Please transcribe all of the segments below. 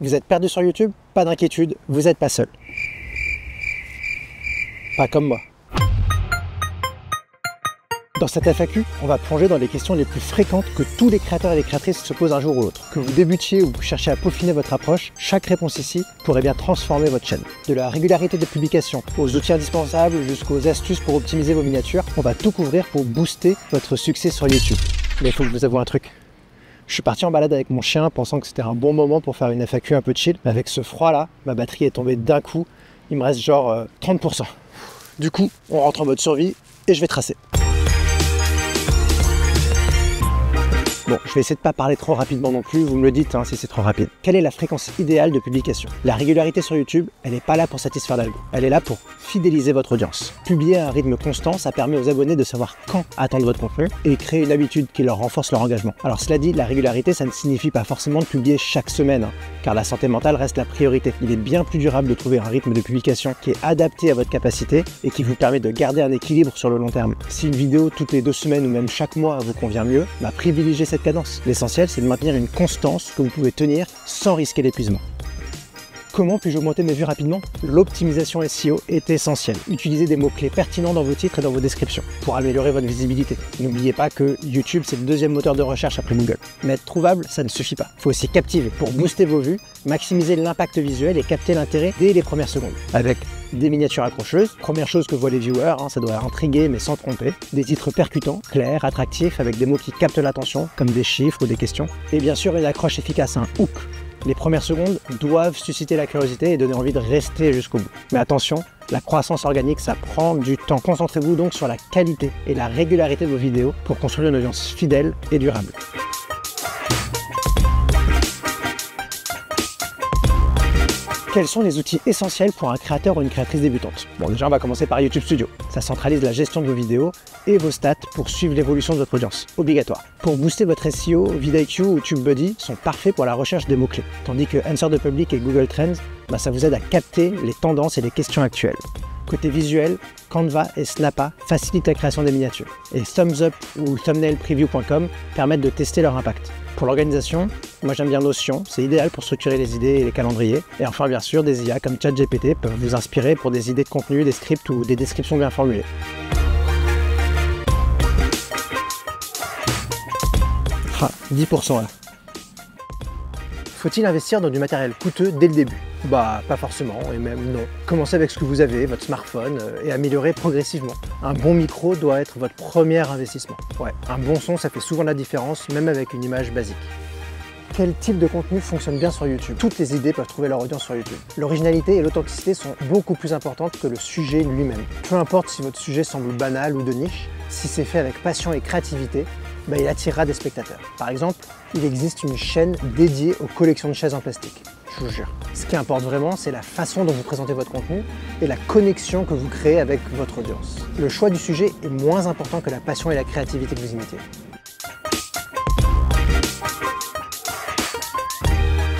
Vous êtes perdu sur YouTube? Pas d'inquiétude, vous n'êtes pas seul. Pas comme moi. Dans cette FAQ, on va plonger dans les questions les plus fréquentes que tous les créateurs et les créatrices se posent un jour ou l'autre. Que vous débutiez ou que vous cherchez à peaufiner votre approche, chaque réponse ici pourrait bien transformer votre chaîne. De la régularité des publications, aux outils indispensables jusqu'aux astuces pour optimiser vos miniatures, on va tout couvrir pour booster votre succès sur YouTube. Mais il faut que je vous avoue un truc. Je suis parti en balade avec mon chien pensant que c'était un bon moment pour faire une FAQ un peu chill. Mais avec ce froid là, ma batterie est tombée d'un coup. Il me reste genre 30%. Du coup, on rentre en mode survie et je vais tracer. Bon, je vais essayer de pas parler trop rapidement non plus, vous me le dites si c'est trop rapide. Quelle est la fréquence idéale de publication? La régularité sur YouTube, elle n'est pas là pour satisfaire l'algo, elle est là pour fidéliser votre audience. Publier à un rythme constant, ça permet aux abonnés de savoir quand attendre votre contenu et créer une habitude qui leur renforce leur engagement. Alors cela dit, la régularité, ça ne signifie pas forcément de publier chaque semaine, car la santé mentale reste la priorité. Il est bien plus durable de trouver un rythme de publication qui est adapté à votre capacité et qui vous permet de garder un équilibre sur le long terme. Si une vidéo toutes les 2 semaines ou même chaque mois vous convient mieux, privilégiez cette cadence. L'essentiel, c'est de maintenir une constance que vous pouvez tenir sans risquer l'épuisement. Comment puis-je augmenter mes vues rapidement? L'optimisation SEO est essentielle. Utilisez des mots-clés pertinents dans vos titres et dans vos descriptions pour améliorer votre visibilité. N'oubliez pas que YouTube, c'est le 2e moteur de recherche après Google. Mais être trouvable, ça ne suffit pas. Il faut aussi captiver. Pour booster vos vues, maximiser l'impact visuel et capter l'intérêt dès les premières secondes. Avec des miniatures accrocheuses, première chose que voient les viewers, ça doit intriguer mais sans tromper. Des titres percutants, clairs, attractifs, avec des mots qui captent l'attention, comme des chiffres ou des questions. Et bien sûr, une accroche efficace, un hook. Les premières secondes doivent susciter la curiosité et donner envie de rester jusqu'au bout. Mais attention, la croissance organique, ça prend du temps. Concentrez-vous donc sur la qualité et la régularité de vos vidéos pour construire une audience fidèle et durable. Quels sont les outils essentiels pour un créateur ou une créatrice débutante? Bon, déjà, on va commencer par YouTube Studio. Ça centralise la gestion de vos vidéos et vos stats pour suivre l'évolution de votre audience. Obligatoire. Pour booster votre SEO, vidIQ ou TubeBuddy sont parfaits pour la recherche des mots-clés. Tandis que Answer the Public et Google Trends, ça vous aide à capter les tendances et les questions actuelles. Côté visuel, Canva et Snappa facilitent la création des miniatures. Et ThumbsUp ou thumbnailpreview.com permettent de tester leur impact. Pour l'organisation, moi j'aime bien Notion, c'est idéal pour structurer les idées et les calendriers. Et enfin bien sûr, des IA comme ChatGPT peuvent vous inspirer pour des idées de contenu, des scripts ou des descriptions bien formulées. 10% là. Faut-il investir dans du matériel coûteux dès le début? Pas forcément, et même non. Commencez avec ce que vous avez, votre smartphone, et améliorez progressivement. Un bon micro doit être votre premier investissement. Ouais, un bon son, ça fait souvent la différence, même avec une image basique. Quel type de contenu fonctionne bien sur YouTube? Toutes les idées peuvent trouver leur audience sur YouTube. L'originalité et l'authenticité sont beaucoup plus importantes que le sujet lui-même. Peu importe si votre sujet semble banal ou de niche, si c'est fait avec passion et créativité, il attirera des spectateurs. Par exemple, il existe une chaîne dédiée aux collections de chaises en plastique. Je vous jure. Ce qui importe vraiment, c'est la façon dont vous présentez votre contenu et la connexion que vous créez avec votre audience. Le choix du sujet est moins important que la passion et la créativité que vous y mettez.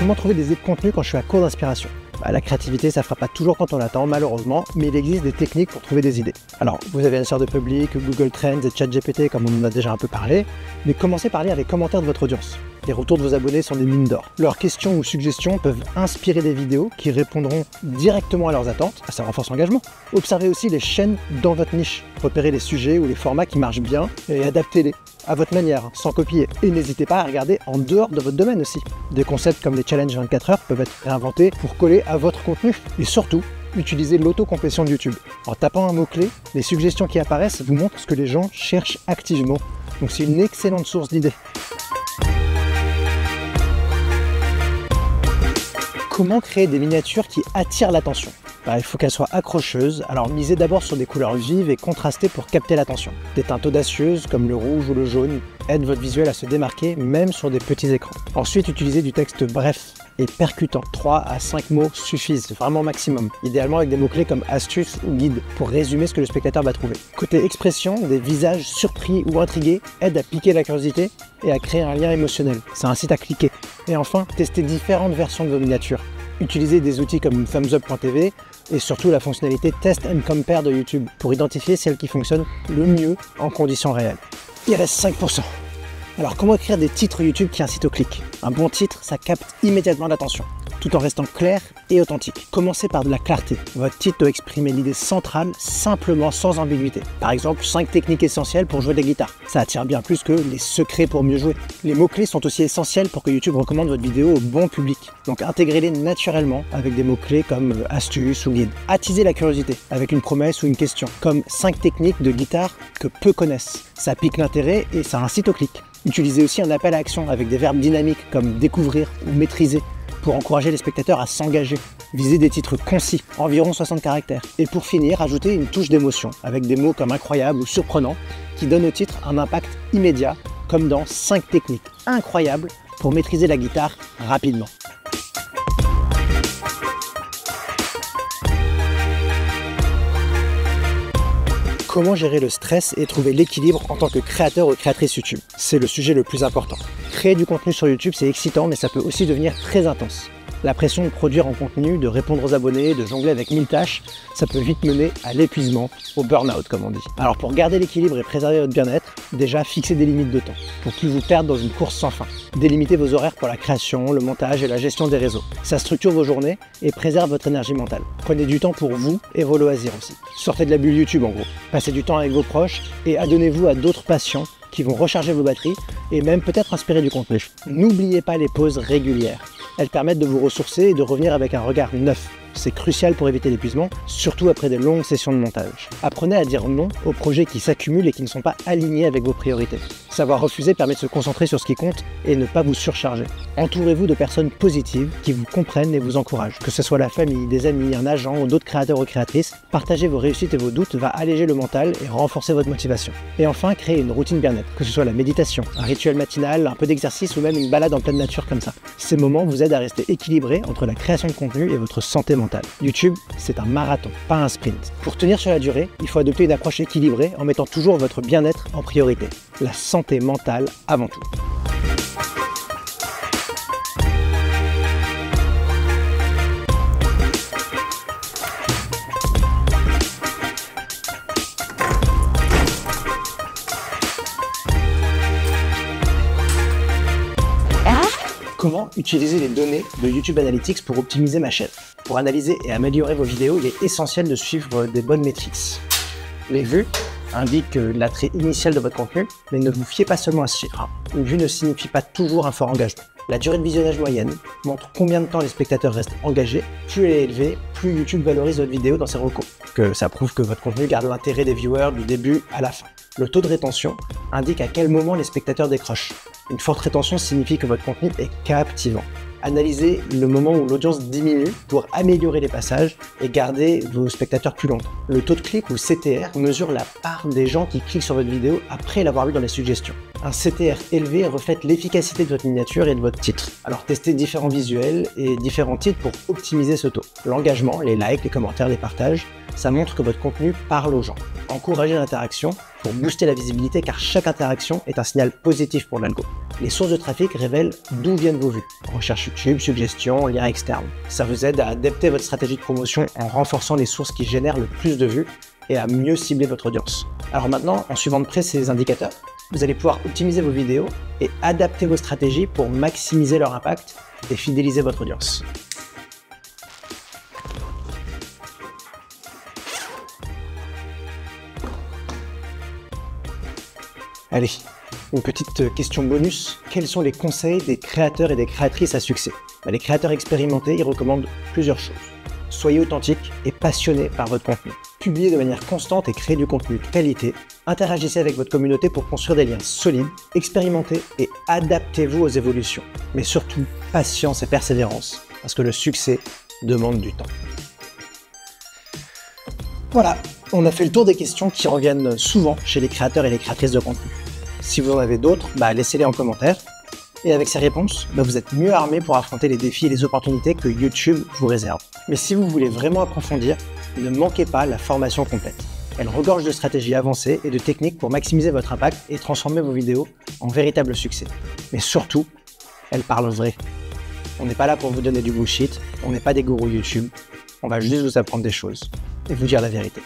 Comment trouver des idées de contenu quand je suis à court d'inspiration? La créativité, ça ne fera pas toujours quand on l'attend, malheureusement, mais il existe des techniques pour trouver des idées. Alors, vous avez Answer the Public, Google Trends et ChatGPT, comme on en a déjà un peu parlé, mais commencez par lire les commentaires de votre audience. Les retours de vos abonnés sont des mines d'or. Leurs questions ou suggestions peuvent inspirer des vidéos qui répondront directement à leurs attentes, ça renforce l'engagement. Observez aussi les chaînes dans votre niche. Repérez les sujets ou les formats qui marchent bien et adaptez-les à votre manière, sans copier. Et n'hésitez pas à regarder en dehors de votre domaine aussi. Des concepts comme les challenges 24 heures peuvent être réinventés pour coller à votre contenu. Et surtout, utilisez l'autocomplétion de YouTube. En tapant un mot-clé, les suggestions qui apparaissent vous montrent ce que les gens cherchent activement. Donc c'est une excellente source d'idées. Comment créer des miniatures qui attirent l'attention? Il faut qu'elles soient accrocheuses, alors misez d'abord sur des couleurs vives et contrastées pour capter l'attention. Des teintes audacieuses comme le rouge ou le jaune aident votre visuel à se démarquer même sur des petits écrans. Ensuite, utilisez du texte bref et percutant. 3 à 5 mots suffisent, vraiment maximum. Idéalement avec des mots-clés comme astuce ou guide pour résumer ce que le spectateur va trouver. Côté expression, des visages surpris ou intrigués aident à piquer la curiosité et à créer un lien émotionnel. Ça incite à cliquer. Et enfin, testez différentes versions de vos miniatures. Utilisez des outils comme thumbsup.tv et surtout la fonctionnalité Test and Compare de YouTube pour identifier celle qui fonctionne le mieux en conditions réelles. Il reste 5%. Alors comment écrire des titres YouTube qui incitent au clic? Un bon titre, ça capte immédiatement l'attention, tout en restant clair et authentique. Commencez par de la clarté. Votre titre doit exprimer l'idée centrale, simplement, sans ambiguïté. Par exemple, 5 techniques essentielles pour jouer de la guitare. Ça attire bien plus que les secrets pour mieux jouer. Les mots-clés sont aussi essentiels pour que YouTube recommande votre vidéo au bon public. Donc intégrez-les naturellement avec des mots-clés comme astuces ou guide. Attisez la curiosité avec une promesse ou une question, comme 5 techniques de guitare que peu connaissent. Ça pique l'intérêt et ça incite au clic. Utilisez aussi un appel à action avec des verbes dynamiques comme découvrir ou maîtriser pour encourager les spectateurs à s'engager. Visez des titres concis, environ 60 caractères. Et pour finir, ajoutez une touche d'émotion avec des mots comme incroyable ou surprenant qui donnent au titre un impact immédiat, comme dans 5 techniques incroyables pour maîtriser la guitare rapidement. Comment gérer le stress et trouver l'équilibre en tant que créateur ou créatrice YouTube? C'est le sujet le plus important. Créer du contenu sur YouTube, c'est excitant, mais ça peut aussi devenir très intense. La pression de produire en contenu, de répondre aux abonnés, de jongler avec 1000 tâches, ça peut vite mener à l'épuisement, au burn-out comme on dit. Alors pour garder l'équilibre et préserver votre bien-être, déjà fixez des limites de temps, pour plus vous perdre dans une course sans fin. Délimitez vos horaires pour la création, le montage et la gestion des réseaux. Ça structure vos journées et préserve votre énergie mentale. Prenez du temps pour vous et vos loisirs aussi. Sortez de la bulle YouTube en gros. Passez du temps avec vos proches et adonnez-vous à d'autres passions qui vont recharger vos batteries et même peut-être inspirer du contenu. N'oubliez pas les pauses régulières. Elles permettent de vous ressourcer et de revenir avec un regard neuf. C'est crucial pour éviter l'épuisement, surtout après des longues sessions de montage. Apprenez à dire non aux projets qui s'accumulent et qui ne sont pas alignés avec vos priorités. Savoir refuser permet de se concentrer sur ce qui compte et ne pas vous surcharger. Entourez-vous de personnes positives qui vous comprennent et vous encouragent. Que ce soit la famille, des amis, un agent ou d'autres créateurs ou créatrices, partager vos réussites et vos doutes va alléger le mental et renforcer votre motivation. Et enfin, créez une routine bien-être, que ce soit la méditation, un rituel matinal, un peu d'exercice ou même une balade en pleine nature comme ça. Ces moments vous aident à rester équilibré entre la création de contenu et votre santé mentale. YouTube, c'est un marathon, pas un sprint. Pour tenir sur la durée, il faut adopter une approche équilibrée en mettant toujours votre bien-être en priorité. La santé mentale avant tout. Comment utiliser les données de YouTube Analytics pour optimiser ma chaîne? Pour analyser et améliorer vos vidéos, il est essentiel de suivre des bonnes métriques. Les vues indiquent l'attrait initial de votre contenu, mais ne vous fiez pas seulement à ce chiffre. Une vue ne signifie pas toujours un fort engagement. La durée de visionnage moyenne montre combien de temps les spectateurs restent engagés. Plus elle est élevée, plus YouTube valorise votre vidéo dans ses recours. Ça prouve que votre contenu garde l'intérêt des viewers du début à la fin. Le taux de rétention indique à quel moment les spectateurs décrochent. Une forte rétention signifie que votre contenu est captivant. Analysez le moment où l'audience diminue pour améliorer les passages et garder vos spectateurs plus longtemps. Le taux de clic ou CTR mesure la part des gens qui cliquent sur votre vidéo après l'avoir vu dans les suggestions. Un CTR élevé reflète l'efficacité de votre miniature et de votre titre. Alors testez différents visuels et différents titres pour optimiser ce taux. L'engagement, les likes, les commentaires, les partages, ça montre que votre contenu parle aux gens. Encouragez l'interaction pour booster la visibilité car chaque interaction est un signal positif pour l'algo. Les sources de trafic révèlent d'où viennent vos vues. Recherche YouTube, suggestions, liens externes. Ça vous aide à adapter votre stratégie de promotion en renforçant les sources qui génèrent le plus de vues et à mieux cibler votre audience. Alors maintenant, en suivant de près ces indicateurs, vous allez pouvoir optimiser vos vidéos et adapter vos stratégies pour maximiser leur impact et fidéliser votre audience. Allez, une petite question bonus. Quels sont les conseils des créateurs et des créatrices à succès? Les créateurs expérimentés, ils recommandent plusieurs choses. Soyez authentique et passionné par votre contenu. Publiez de manière constante et créez du contenu de qualité. Interagissez avec votre communauté pour construire des liens solides. Expérimentez et adaptez-vous aux évolutions. Mais surtout, patience et persévérance, parce que le succès demande du temps. Voilà, on a fait le tour des questions qui reviennent souvent chez les créateurs et les créatrices de contenu. Si vous en avez d'autres, laissez-les en commentaire. Et avec ces réponses, vous êtes mieux armé pour affronter les défis et les opportunités que YouTube vous réserve. Mais si vous voulez vraiment approfondir, ne manquez pas la formation complète. Elle regorge de stratégies avancées et de techniques pour maximiser votre impact et transformer vos vidéos en véritable succès. Mais surtout, elle parle vrai. On n'est pas là pour vous donner du bullshit, on n'est pas des gourous YouTube, on va juste vous apprendre des choses et vous dire la vérité.